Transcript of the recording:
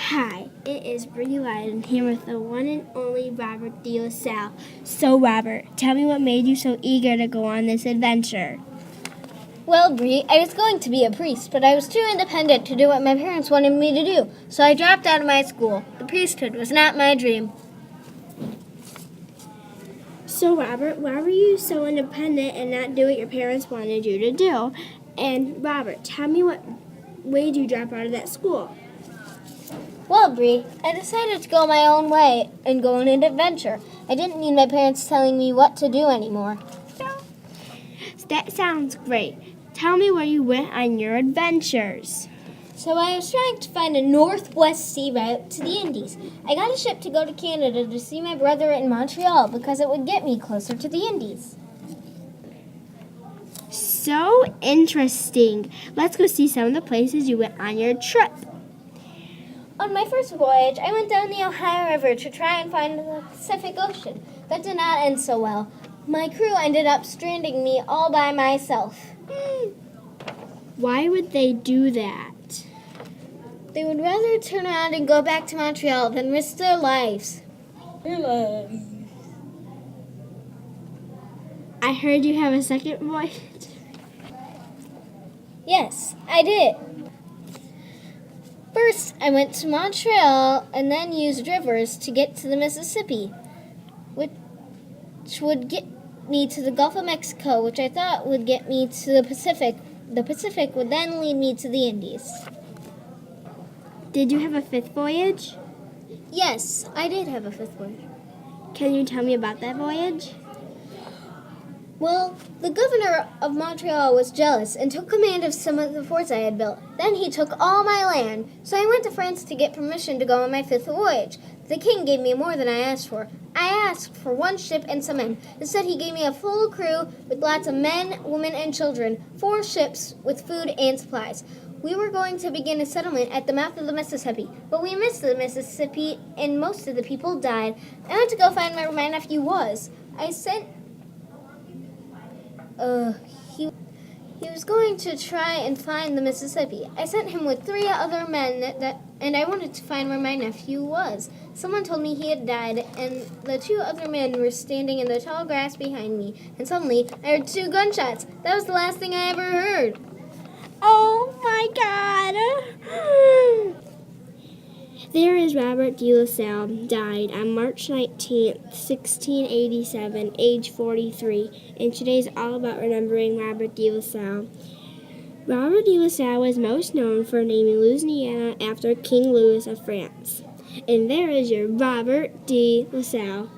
Hi, it is Bree Lyden here with the one and only Robert de LaSalle. So, Robert, tell me what made you so eager to go on this adventure. Well, Bree, I was going to be a priest, but I was too independent to do what my parents wanted me to do, so I dropped out of my school. The priesthood was not my dream. So, Robert, why were you so independent and not do what your parents wanted you to do? And, Robert, tell me what made you drop out of that school. Well, Bree, I decided to go my own way and go on an adventure. I didn't need my parents telling me what to do anymore. That sounds great. Tell me where you went on your adventures. So I was trying to find a northwest sea route to the Indies. I got a ship to go to Canada to see my brother in Montreal because it would get me closer to the Indies. So interesting. Let's go see some of the places you went on your trip. On my first voyage, I went down the Ohio River to try and find the Pacific Ocean. That did not end so well. My crew ended up stranding me all by myself. Why would they do that? They would rather turn around and go back to Montreal than risk their lives. I heard you have a second voyage. Yes, I did. First, I went to Montreal and then used rivers to get to the Mississippi, which would get me to the Gulf of Mexico, which I thought would get me to the Pacific. The Pacific would then lead me to the Indies. Did you have a fifth voyage? Yes, I did have a fifth voyage. Can you tell me about that voyage? Well, the governor of Montreal was jealous and took command of some of the forts I had built. Then he took all my land, so I went to France to get permission to go on my fifth voyage. The king gave me more than I asked for. I asked for one ship and some men. Instead, he gave me a full crew with lots of men, women, and children, 4 ships with food and supplies. We were going to begin a settlement at the mouth of the Mississippi, but we missed the Mississippi and most of the people died. I went to go find where my nephew was. He was going to try and find the Mississippi. I sent him with 3 other men and I wanted to find where my nephew was. Someone told me he had died, and the 2 other men were standing in the tall grass behind me, and suddenly I heard 2 gunshots. That was the last thing I ever heard. Oh my God! There is Robert de LaSalle, died on March 19th, 1687, age 43, and today is all about remembering Robert de LaSalle. Robert de LaSalle was most known for naming Louisiana after King Louis of France. And there is your Robert de LaSalle.